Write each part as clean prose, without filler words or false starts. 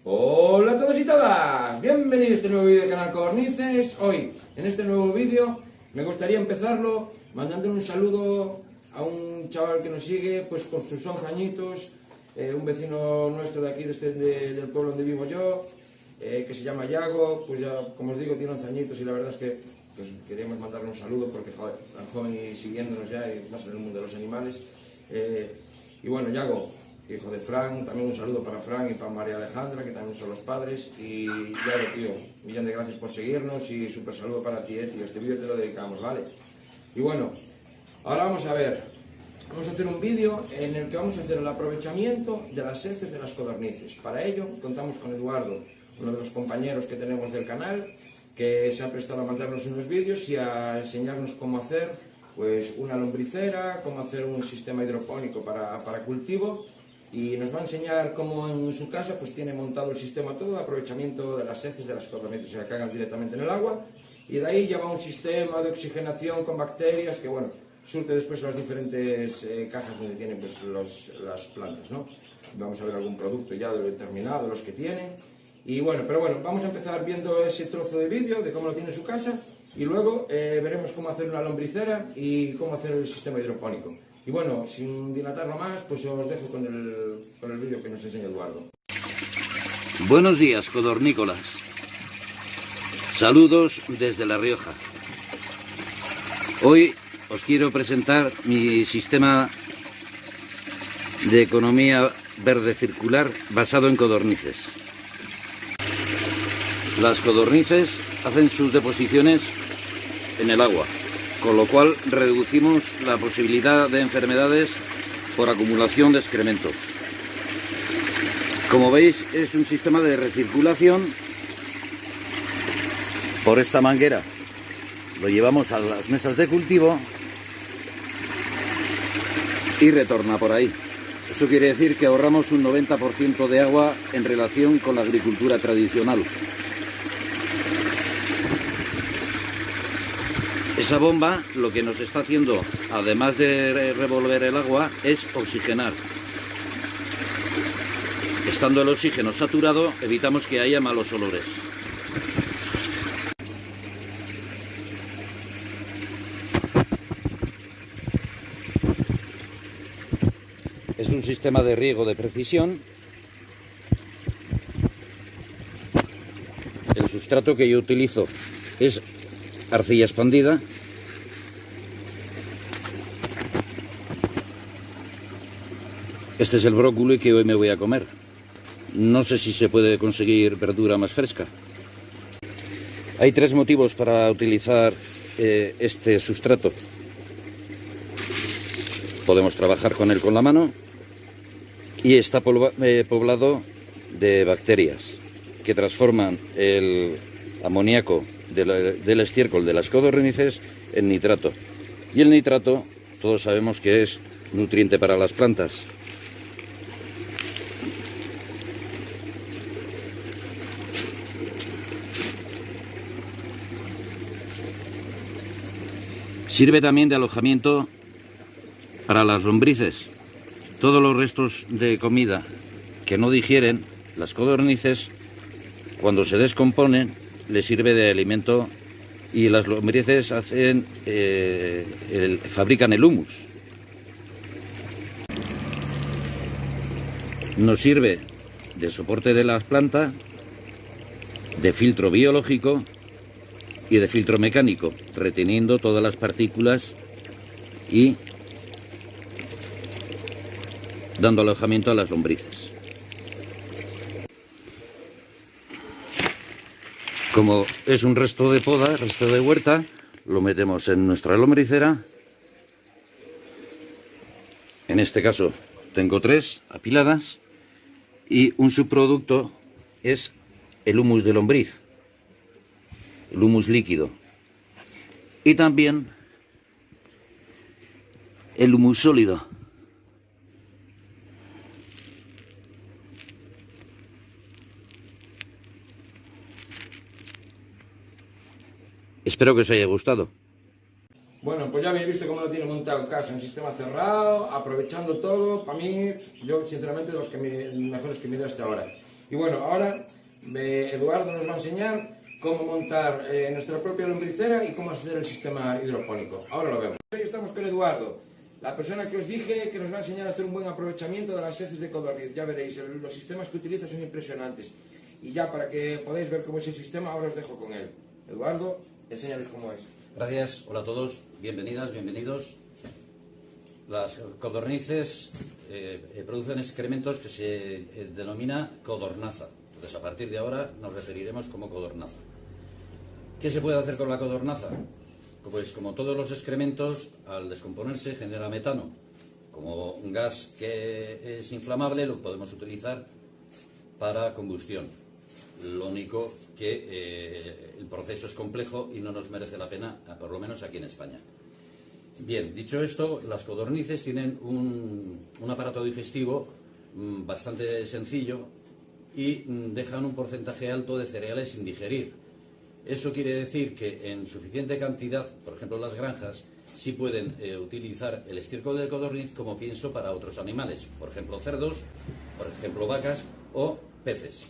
Hola a todos y todas, bienvenidos a este nuevo vídeo del canal Codornices. Hoy, en este nuevo vídeo, me gustaría empezarlo mandándole un saludo a un chaval que nos sigue, pues con sus 11 añitos, un vecino nuestro de aquí, del pueblo donde vivo yo, que se llama Yago. Pues ya, como os digo, tiene 11 añitos y la verdad es que pues, queríamos mandarle un saludo porque, joder, tan joven y siguiéndonos ya, y más en el mundo de los animales. Y bueno, Yago, hijo de Fran, también un saludo para Fran y para María Alejandra, que también son los padres. Y Yago, tío, millón de gracias por seguirnos y súper saludo para ti, tío. Este vídeo te lo dedicamos, ¿vale? Y bueno, ahora vamos a ver. Vamos a hacer un vídeo en el que vamos a hacer el aprovechamiento de las heces de las codornices. Para ello contamos con Eduardo, uno de los compañeros que tenemos del canal, que se ha prestado a mandarnos unos vídeos y a enseñarnos cómo hacer pues una lombricera, cómo hacer un sistema hidropónico para cultivo, y nos va a enseñar cómo en su casa pues tiene montado el sistema todo de aprovechamiento de las heces de las codornices, o sea, que hagan directamente en el agua, y de ahí lleva un sistema de oxigenación con bacterias que, bueno, surte después las diferentes cajas donde tienen pues, las plantas, ¿no? Vamos a ver algún producto ya determinado, los que tienen. Y bueno, pero bueno, vamos a empezar viendo ese trozo de vídeo de cómo lo tiene en su casa, y luego veremos cómo hacer una lombricera y cómo hacer el sistema hidropónico. Y bueno, sin dilatarlo más, pues os dejo con el vídeo que nos enseña Eduardo. Buenos días, codornícolas. Saludos desde La Rioja. Hoy os quiero presentar mi sistema de economía verde circular basado en codornices. Las codornices hacen sus deposiciones en el agua, con lo cual reducimos la posibilidad de enfermedades por acumulación de excrementos. Como veis, es un sistema de recirculación. Por esta manguera lo llevamos a las mesas de cultivo y retorna por ahí. Eso quiere decir que ahorramos un 90% de agua en relación con la agricultura tradicional. Esa bomba lo que nos está haciendo, además de revolver el agua, es oxigenar. Estando el oxígeno saturado, evitamos que haya malos olores. Es un sistema de riego de precisión. El sustrato que yo utilizo es arcilla expandida. Este es el brócoli que hoy me voy a comer. No sé si se puede conseguir verdura más fresca. Hay tres motivos para utilizar este sustrato. Podemos trabajar con él con la mano y está poblado de bacterias que transforman el amoníaco del estiércol de las codornices en nitrato. Y el nitrato, todos sabemos que es nutriente para las plantas. Sirve también de alojamiento para las lombrices. Todos los restos de comida que no digieren, las codornices, cuando se descomponen, les sirve de alimento, y las lombrices fabrican el humus. Nos sirve de soporte de las plantas, de filtro biológico y de filtro mecánico, reteniendo todas las partículas y dando alojamiento a las lombrices. Como es un resto de poda, resto de huerta, lo metemos en nuestra lombricera. En este caso tengo 3 apiladas, y un subproducto es el humus de lombriz, el humus líquido, y también el humus sólido. Espero que os haya gustado. Bueno, pues ya habéis visto cómo lo tiene montado en casa, un sistema cerrado, aprovechando todo. Para mí, yo sinceramente, de los mejores que me he ido hasta ahora. Y bueno, ahora Eduardo nos va a enseñar cómo montar nuestra propia lombricera y cómo hacer el sistema hidropónico. Ahora lo vemos. Hoy estamos con Eduardo, la persona que os dije que nos va a enseñar a hacer un buen aprovechamiento de las heces de codorniz. Ya veréis, los sistemas que utiliza son impresionantes. Y ya para que podáis ver cómo es el sistema, ahora os dejo con él. Eduardo, enséñales cómo es. Gracias, hola a todos, bienvenidas, bienvenidos. Las codornices producen excrementos que se denomina codornaza. Entonces, a partir de ahora nos referiremos como codornaza. ¿Qué se puede hacer con la codornaza? Pues como todos los excrementos, al descomponerse genera metano. Como un gas que es inflamable, lo podemos utilizar para combustión. Lo único que el proceso es complejo y no nos merece la pena, por lo menos aquí en España. Bien, dicho esto, las codornices tienen un aparato digestivo bastante sencillo y dejan un porcentaje alto de cereales sin digerir. Eso quiere decir que en suficiente cantidad, por ejemplo las granjas, sí pueden utilizar el estiércol de codorniz como pienso para otros animales, por ejemplo cerdos, por ejemplo vacas o peces.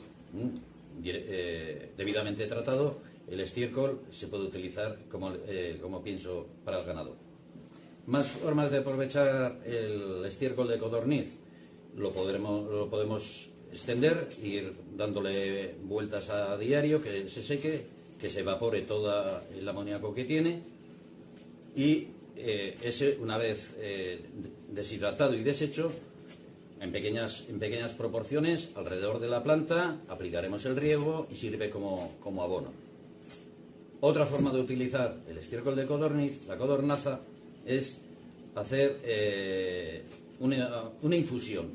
Debidamente tratado, el estiércol se puede utilizar como pienso para el ganado. Más formas de aprovechar el estiércol de codorniz. Lo podemos extender, ir dándole vueltas a diario, que se seque, que se evapore todo el amoníaco que tiene y ese, una vez deshidratado y deshecho, en pequeñas proporciones alrededor de la planta, aplicaremos el riego y sirve como abono. Otra forma de utilizar el estiércol de codorniz, la codornaza, es hacer una infusión.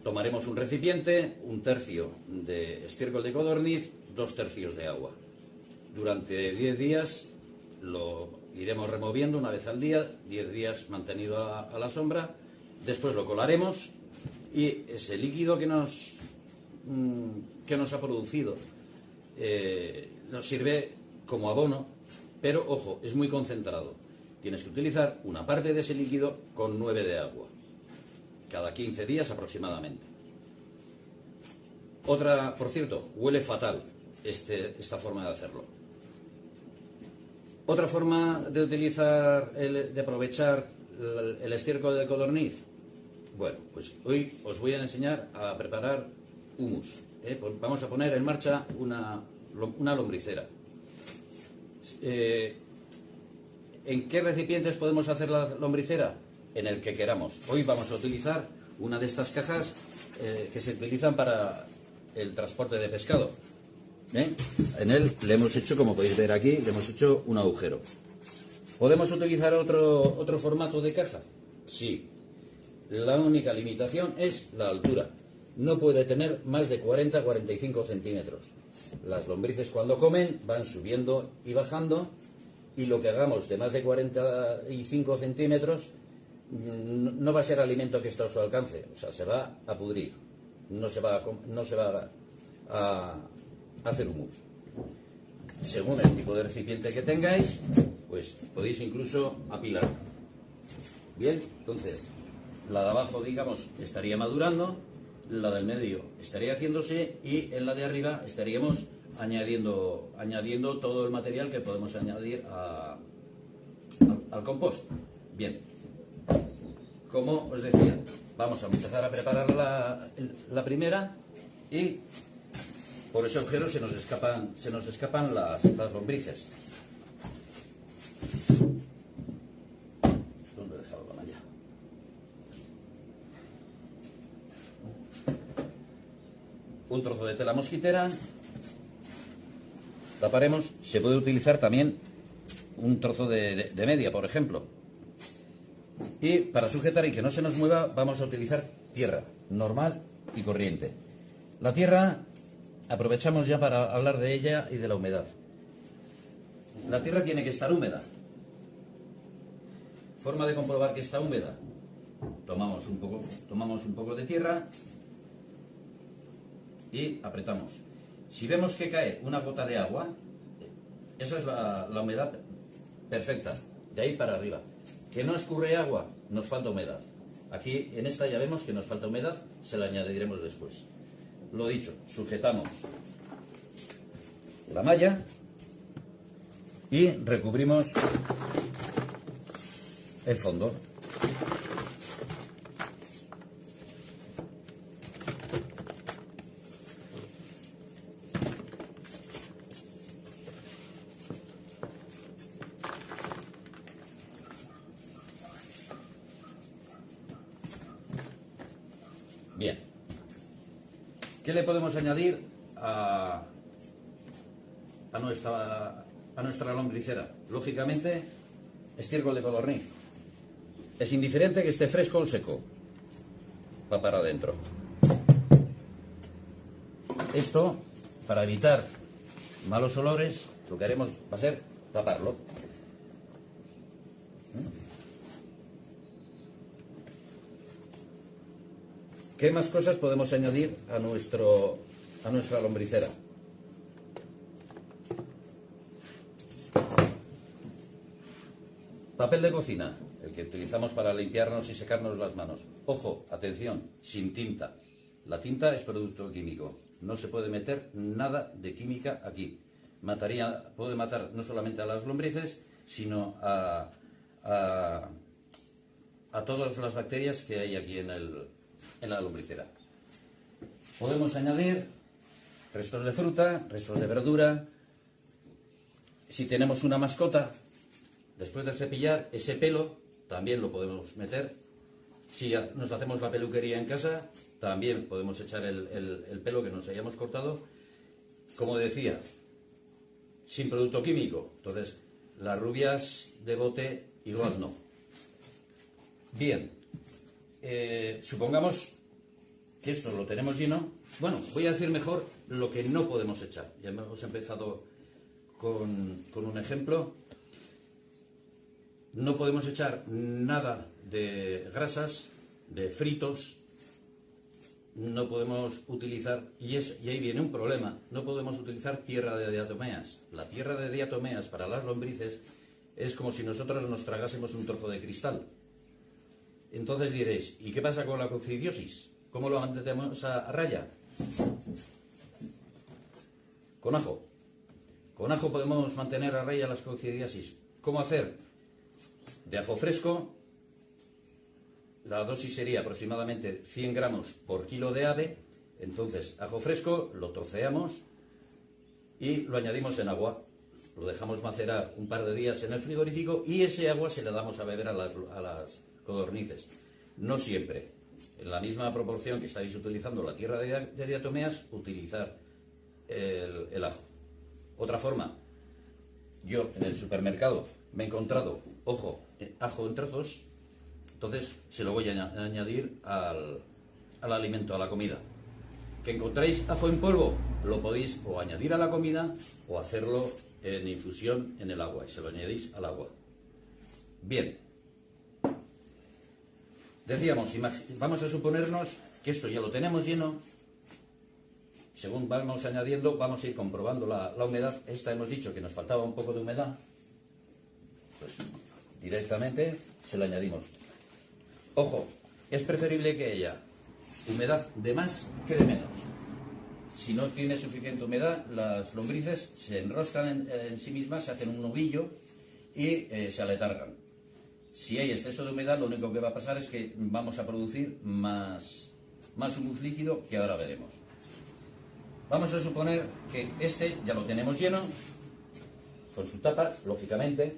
Tomaremos un recipiente, 1/3 de estiércol de codorniz, 2/3 de agua. Durante 10 días lo iremos removiendo una vez al día, 10 días mantenido a la sombra. Después lo colaremos y ese líquido que nos ha producido nos sirve como abono, pero ojo, es muy concentrado. Tienes que utilizar una parte de ese líquido con 9 de agua, cada 15 días aproximadamente. Otra, por cierto, huele fatal esta forma de hacerlo. Otra forma de utilizar, de aprovechar el estiércol de codorniz. Bueno, pues hoy os voy a enseñar a preparar humus. Vamos a poner en marcha una lombricera. ¿En qué recipientes podemos hacer la lombricera? En el que queramos. Hoy vamos a utilizar una de estas cajas que se utilizan para el transporte de pescado. En él le hemos hecho, como podéis ver aquí, le hemos hecho un agujero. ¿Podemos utilizar otro formato de caja? Sí. La única limitación es la altura. No puede tener más de 40-45 centímetros. Las lombrices cuando comen van subiendo y bajando, y lo que hagamos de más de 45 centímetros no va a ser alimento que está a su alcance. O sea, se va a pudrir. No se va a hacer humus. Según el tipo de recipiente que tengáis, pues podéis incluso apilar. Bien, entonces la de abajo, digamos, estaría madurando, la del medio estaría haciéndose y en la de arriba estaríamos añadiendo todo el material que podemos añadir al compost. Bien, como os decía, vamos a empezar a preparar la primera y por ese agujero se nos escapan las lombrices. ¿Dónde he dejado la malla? Un trozo de tela mosquitera, taparemos. Se puede utilizar también un trozo de media, por ejemplo. Y para sujetar y que no se nos mueva vamos a utilizar tierra normal y corriente. La tierra aprovechamos ya para hablar de ella y de la humedad. La tierra tiene que estar húmeda. Forma de comprobar que está húmeda. Tomamos un poco de tierra y apretamos. Si vemos que cae una gota de agua, esa es la humedad perfecta, de ahí para arriba. Que no escurre agua, nos falta humedad. Aquí en esta ya vemos que nos falta humedad, se la añadiremos después. lo dicho, sujetamos la malla y recubrimos el fondo. Bien. ¿Qué le podemos añadir a nuestra lombricera? Lógicamente, estiércol de codorniz. Es indiferente que esté fresco o seco. Va para adentro. Esto, para evitar malos olores, lo que haremos va a ser taparlo. ¿Qué más cosas podemos añadir a nuestra lombricera? Papel de cocina, el que utilizamos para limpiarnos y secarnos las manos. Ojo, atención, sin tinta. La tinta es producto químico. No se puede meter nada de química aquí. Puede matar no solamente a las lombrices, sino a todas las bacterias que hay aquí en la lombricera. Podemos añadir restos de fruta, restos de verdura. Si tenemos una mascota, después de cepillar, ese pelo también lo podemos meter. Si nos hacemos la peluquería en casa, también podemos echar el pelo que nos hayamos cortado. Como decía, sin producto químico. Entonces, las rubias de bote igual no. Bien. Supongamos que esto lo tenemos lleno. Bueno, voy a decir mejor lo que no podemos echar. Ya hemos empezado con un ejemplo. No podemos echar nada de grasas, de fritos. No podemos utilizar, y ahí viene un problema, no podemos utilizar tierra de diatomeas. La tierra de diatomeas para las lombrices es como si nosotros nos tragásemos un trozo de cristal. Entonces diréis, ¿y qué pasa con la coccidiosis? ¿Cómo lo mantenemos a raya? Con ajo. Con ajo podemos mantener a raya las coccidiosis. ¿Cómo hacer? De ajo fresco, la dosis sería aproximadamente 100 gramos por kilo de ave. Entonces, ajo fresco, lo troceamos y lo añadimos en agua. Lo dejamos macerar un par de días en el frigorífico y ese agua se la damos a beber a las codornices. No siempre. En la misma proporción que estáis utilizando la tierra de diatomeas, utilizar el ajo. Otra forma, yo en el supermercado me he encontrado, ojo, ajo en trozos, entonces se lo voy a añadir al alimento, a la comida. ¿Que encontráis ajo en polvo? Lo podéis o añadir a la comida o hacerlo en infusión en el agua y se lo añadís al agua. Bien. Decíamos, vamos a suponernos que esto ya lo tenemos lleno. Según vamos añadiendo, vamos a ir comprobando la humedad. Esta hemos dicho que nos faltaba un poco de humedad. Pues directamente se la añadimos. Ojo, es preferible que haya humedad de más que de menos. Si no tiene suficiente humedad, las lombrices se enroscan en sí mismas, se hacen un ovillo y se aletargan. Si hay exceso de humedad, lo único que va a pasar es que vamos a producir más humus líquido, que ahora veremos. Vamos a suponer que este ya lo tenemos lleno, con su tapa, lógicamente.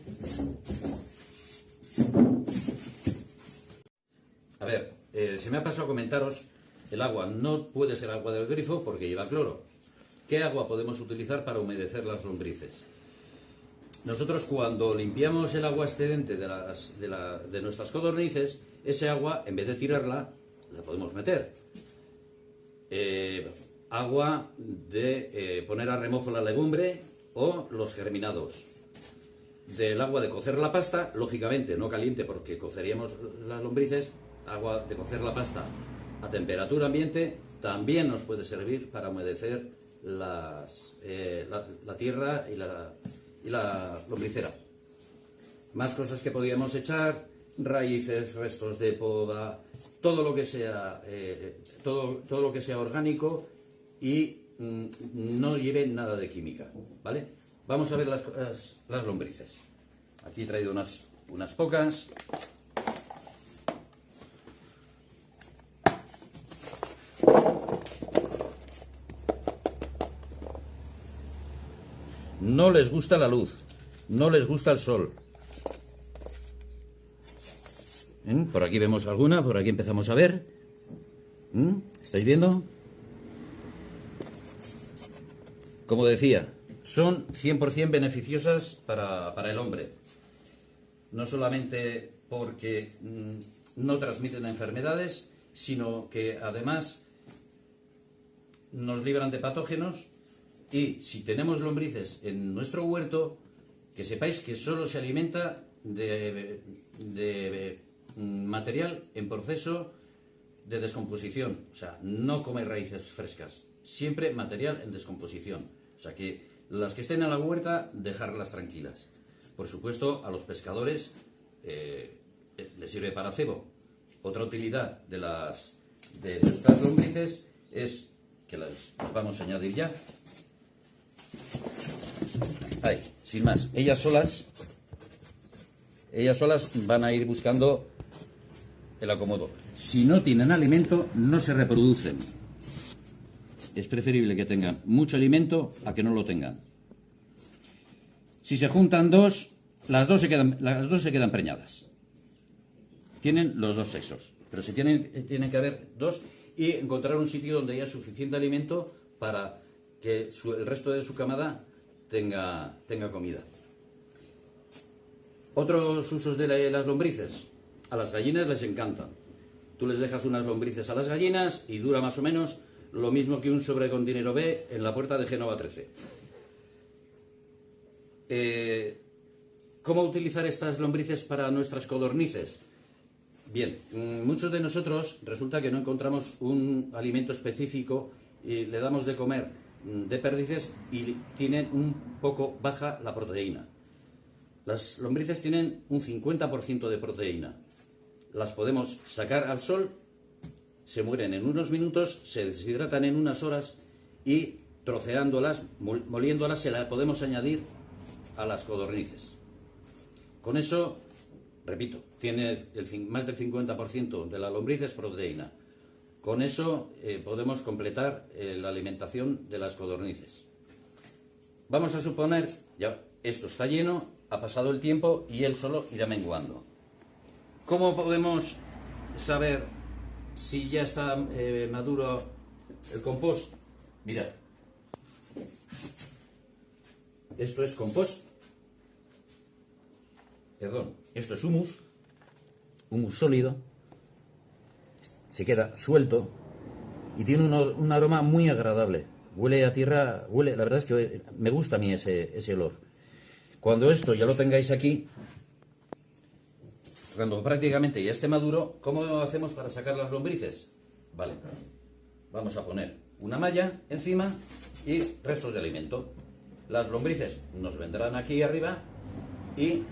A ver, se me ha pasado a comentaros, el agua no puede ser agua del grifo porque lleva cloro. ¿Qué agua podemos utilizar para humedecer las lombrices? Nosotros cuando limpiamos el agua excedente de nuestras codornices, ese agua, en vez de tirarla, la podemos meter. Agua de poner a remojo la legumbre o los germinados. Del agua de cocer la pasta, lógicamente no caliente porque coceríamos las lombrices, agua de cocer la pasta a temperatura ambiente también nos puede servir para humedecer la tierra y la lombricera. Más cosas que podríamos echar: raíces, restos de poda, todo lo que sea orgánico y no lleve nada de química, ¿vale? Vamos a ver las lombrices. Aquí he traído unas pocas. No les gusta la luz, no les gusta el sol. Por aquí vemos alguna, por aquí empezamos a ver. ¿Estáis viendo? Como decía, son 100% beneficiosas para el hombre. No solamente porque no transmiten enfermedades, sino que además nos libran de patógenos. Y si tenemos lombrices en nuestro huerto, que sepáis que solo se alimenta de material en proceso de descomposición. O sea, no come raíces frescas, siempre material en descomposición. O sea que las que estén en la huerta, dejarlas tranquilas. Por supuesto, a los pescadores les sirve para cebo. Otra utilidad de nuestras lombrices es que las vamos a añadir ya. Ahí, sin más. Ellas solas van a ir buscando el acomodo. Si no tienen alimento, no se reproducen. Es preferible que tengan mucho alimento a que no lo tengan. Si se juntan dos, las dos se quedan preñadas. Tienen los dos sexos, pero tienen que haber dos y encontrar un sitio donde haya suficiente alimento para que el resto de su camada tenga comida. Otros usos de las lombrices. A las gallinas les encantan. Tú les dejas unas lombrices a las gallinas y dura más o menos lo mismo que un sobre con dinero B en la puerta de Génova 13. ¿Cómo utilizar estas lombrices para nuestras codornices? Bien, muchos de nosotros resulta que no encontramos un alimento específico y le damos de comer de perdices y tienen un poco baja la proteína. Las lombrices tienen un 50% de proteína. Las podemos sacar al sol, se mueren en unos minutos, se deshidratan en unas horas y troceándolas, moliéndolas, se las podemos añadir a las codornices. Con eso, repito, tiene más del 50% de la lombriz es proteína. Con eso podemos completar la alimentación de las codornices. Vamos a suponer, ya esto está lleno, ha pasado el tiempo y él solo irá menguando. ¿Cómo podemos saber si ya está maduro el compost? Mirad, esto es compost. Perdón, esto es humus sólido. Se queda suelto y tiene un aroma muy agradable. Huele a tierra, la verdad es que me gusta a mí ese olor. Cuando esto ya lo tengáis aquí, cuando prácticamente ya esté maduro, ¿cómo hacemos para sacar las lombrices? Vale, vamos a poner una malla encima y restos de alimento. Las lombrices nos vendrán aquí arriba y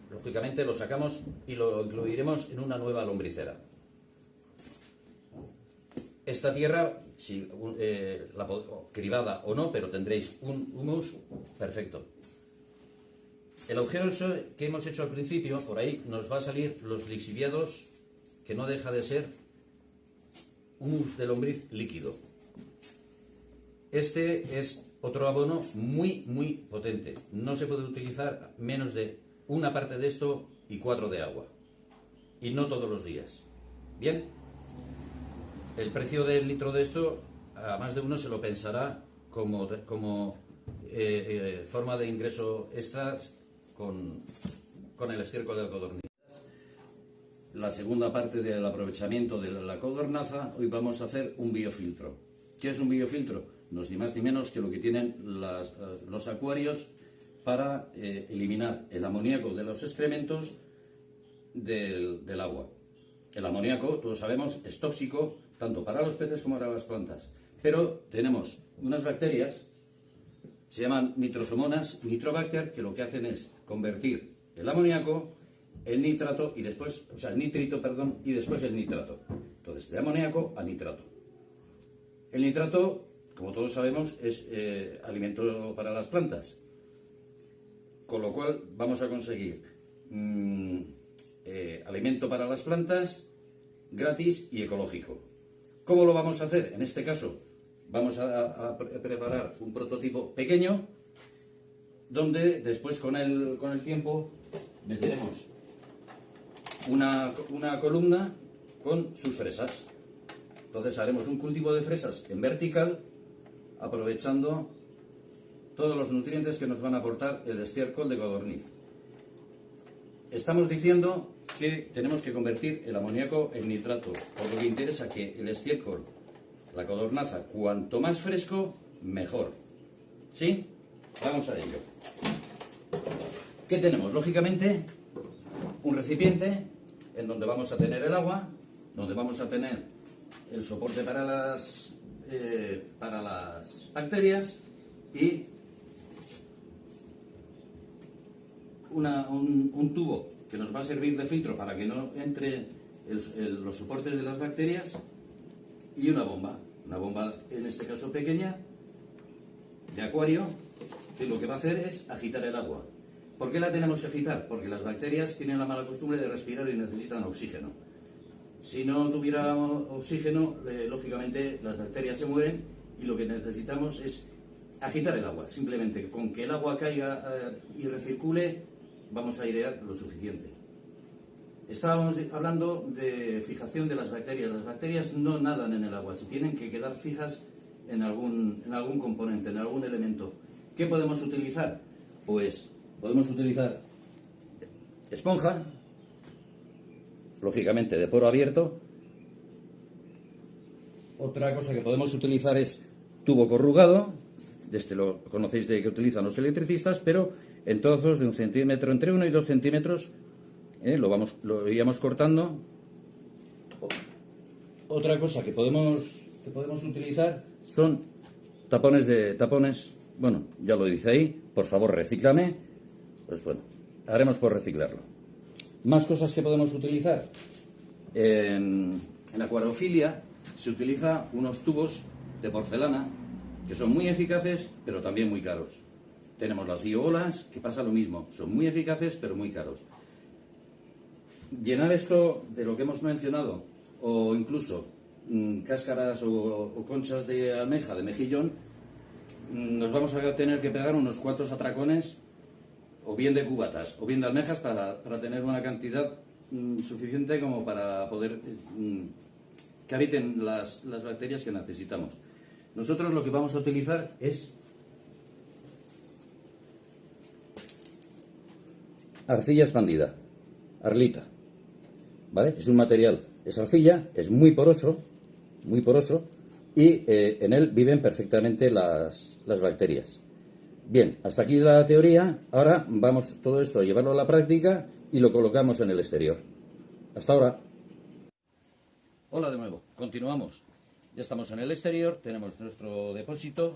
lógicamente lo sacamos y lo incluiremos en una nueva lombricera. Esta tierra, si cribada o no, pero tendréis un humus perfecto. El agujero que hemos hecho al principio, por ahí nos va a salir los lixiviados, que no deja de ser humus de lombriz líquido. Este es otro abono muy, muy potente. No se puede utilizar menos de una parte de esto y 4 de agua. Y no todos los días. Bien. El precio del litro de esto, a más de uno se lo pensará como forma de ingreso extra con el estiércol de codorniz. La segunda parte del aprovechamiento de la codornaza, hoy vamos a hacer un biofiltro. ¿Qué es un biofiltro? No es ni más ni menos que lo que tienen los acuarios para eliminar el amoníaco de los excrementos del agua. El amoníaco, todos sabemos, es tóxico tanto para los peces como para las plantas. Pero tenemos unas bacterias, se llaman nitrosomonas, nitrobacter, que lo que hacen es convertir el amoníaco en nitrato y después, el nitrito, perdón, y después el nitrato. Entonces, de amoníaco a nitrato. El nitrato, como todos sabemos, es alimento para las plantas, con lo cual vamos a conseguir alimento para las plantas gratis y ecológico. ¿Cómo lo vamos a hacer? En este caso, vamos a preparar un prototipo pequeño, donde después con el tiempo meteremos una columna con sus fresas. Entonces haremos un cultivo de fresas en vertical, aprovechando todos los nutrientes que nos van a aportar el estiércol de codorniz. Estamos diciendo que tenemos que convertir el amoníaco en nitrato, por lo que interesa que el estiércol, la codornaza, cuanto más fresco, mejor. ¿Sí? Vamos a ello. ¿Qué tenemos? Lógicamente, un recipiente en donde vamos a tener el agua, donde vamos a tener el soporte para las bacterias y un tubo que nos va a servir de filtro para que no entre los soportes de las bacterias, y una bomba en este caso pequeña, de acuario, que lo que va a hacer es agitar el agua. ¿Por qué la tenemos que agitar? Porque las bacterias tienen la mala costumbre de respirar y necesitan oxígeno. Si no tuviéramos oxígeno, lógicamente las bacterias se mueren, y lo que necesitamos es agitar el agua. Simplemente con que el agua caiga y recircule, vamos a airear lo suficiente. Estábamos hablando de fijación de las bacterias. Las bacterias no nadan en el agua, se tienen que quedar fijas en algún componente, en algún elemento. ¿Qué podemos utilizar? Pues podemos utilizar esponja, lógicamente de poro abierto. Otra cosa que podemos utilizar es tubo corrugado. Este lo conocéis, de que utilizan los electricistas, pero en trozos de 1 centímetro, entre 1 y 2 centímetros. Lo iríamos cortando. Otra cosa que podemos utilizar son tapones. Bueno, ya lo dice ahí, por favor recíclame. Pues bueno, haremos por reciclarlo. Más cosas que podemos utilizar. En acuariofilia se utiliza unos tubos de porcelana que son muy eficaces, pero también muy caros. Tenemos las biobolas, que pasa lo mismo, son muy eficaces, pero muy caros. Llenar esto de lo que hemos mencionado, o incluso cáscaras o conchas de almeja, de mejillón, nos vamos a tener que pegar unos cuantos atracones, o bien de cubatas, o bien de almejas, para tener una cantidad suficiente como para poder que habiten las bacterias que necesitamos. Nosotros lo que vamos a utilizar es arcilla expandida, arlita, ¿vale? Es un material, es arcilla, es muy poroso, y en él viven perfectamente las bacterias. Bien, hasta aquí la teoría. Ahora vamos todo esto a llevarlo a la práctica y lo colocamos en el exterior. Hasta ahora. Hola de nuevo, continuamos. Ya estamos en el exterior, tenemos nuestro depósito,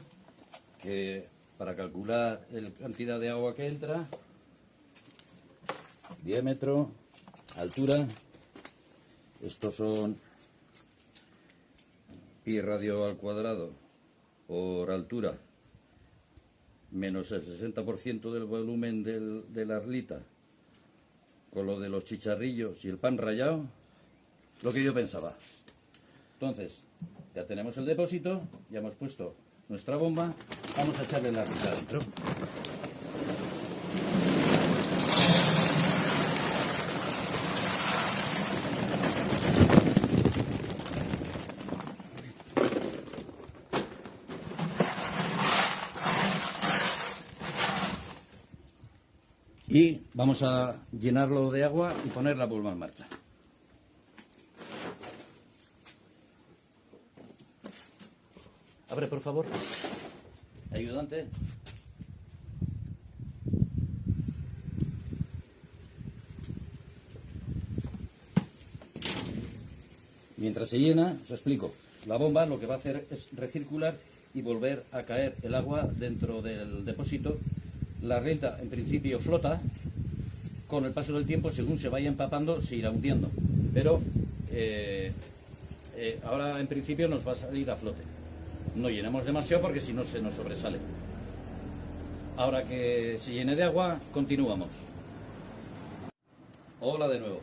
que para calcular la cantidad de agua que entra, diámetro, altura. Estos son pi radio al cuadrado por altura, menos el 60% del volumen de la arlita, con lo de los chicharrillos y el pan rallado, lo que yo pensaba. Entonces, ya tenemos el depósito, ya hemos puesto nuestra bomba, vamos a echarle la arlita adentro. Y vamos a llenarlo de agua y poner la bomba en marcha. Abre, por favor. Ayudante. Mientras se llena, os explico. La bomba lo que va a hacer es recircular y volver a caer el agua dentro del depósito. La arlita en principio flota, con el paso del tiempo, según se vaya empapando, se irá hundiendo, pero ahora en principio nos va a salir a flote. No llenemos demasiado porque si no se nos sobresale. Ahora que se llene de agua, continuamos. Hola de nuevo.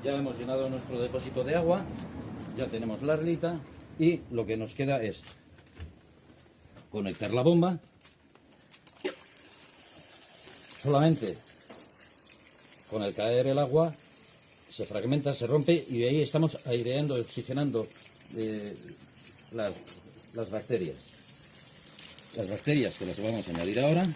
Ya hemos llenado nuestro depósito de agua, ya tenemos la arlita y lo que nos queda es conectar la bomba. Solamente con el caer el agua se fragmenta, se rompe y ahí estamos aireando, oxigenando las bacterias. Las bacterias que las vamos a añadir ahora.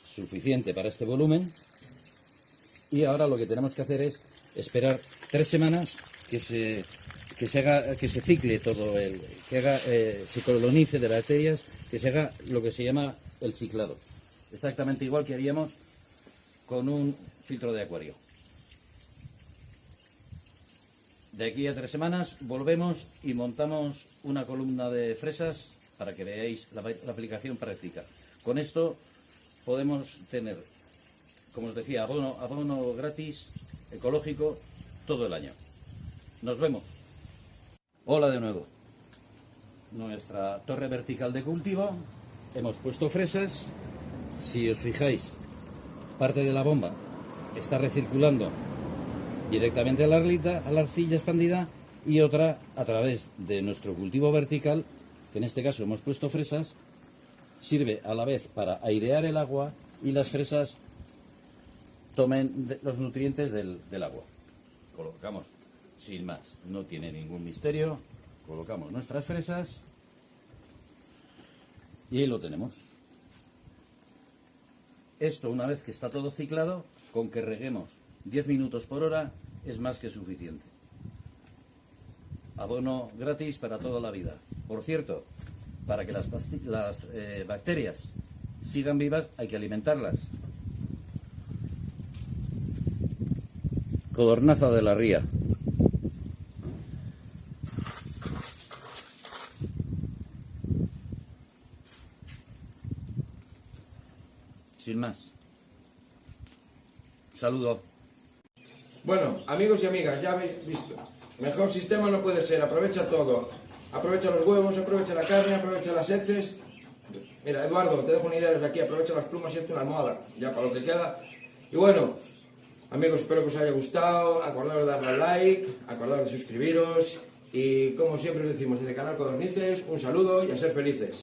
Suficiente para este volumen. Y ahora lo que tenemos que hacer es esperar 3 semanas que se cicle todo se colonice de bacterias, que se haga lo que se llama el ciclado. Exactamente igual que haríamos con un filtro de acuario. De aquí a 3 semanas volvemos y montamos una columna de fresas para que veáis la aplicación práctica. Con esto podemos tener, como os decía, abono gratis, ecológico, todo el año. Nos vemos. Hola de nuevo. Nuestra torre vertical de cultivo. Hemos puesto fresas. Si os fijáis, parte de la bomba está recirculando directamente a la arcilla expandida y otra a través de nuestro cultivo vertical, que en este caso hemos puesto fresas, sirve a la vez para airear el agua y las fresas tomen los nutrientes del agua. Colocamos, sin más, no tiene ningún misterio, colocamos nuestras fresas y ahí lo tenemos. Esto, una vez que está todo ciclado, con que reguemos 10 minutos por hora es más que suficiente. Abono gratis para toda la vida. Por cierto, para que las bacterias sigan vivas hay que alimentarlas. Codornaza de la ría. Sin más. Saludo. Bueno, amigos y amigas, ya habéis visto. Mejor sistema no puede ser, aprovecha todo. Aprovecha los huevos, aprovecha la carne, aprovecha las heces. Mira, Eduardo, te dejo una idea desde aquí, aprovecha las plumas y hazte una almohada, ya para lo que queda. Y bueno, amigos, espero que os haya gustado, acordaros de darle al like, acordaros de suscribiros y como siempre os decimos desde Canal Codornices, un saludo y a ser felices.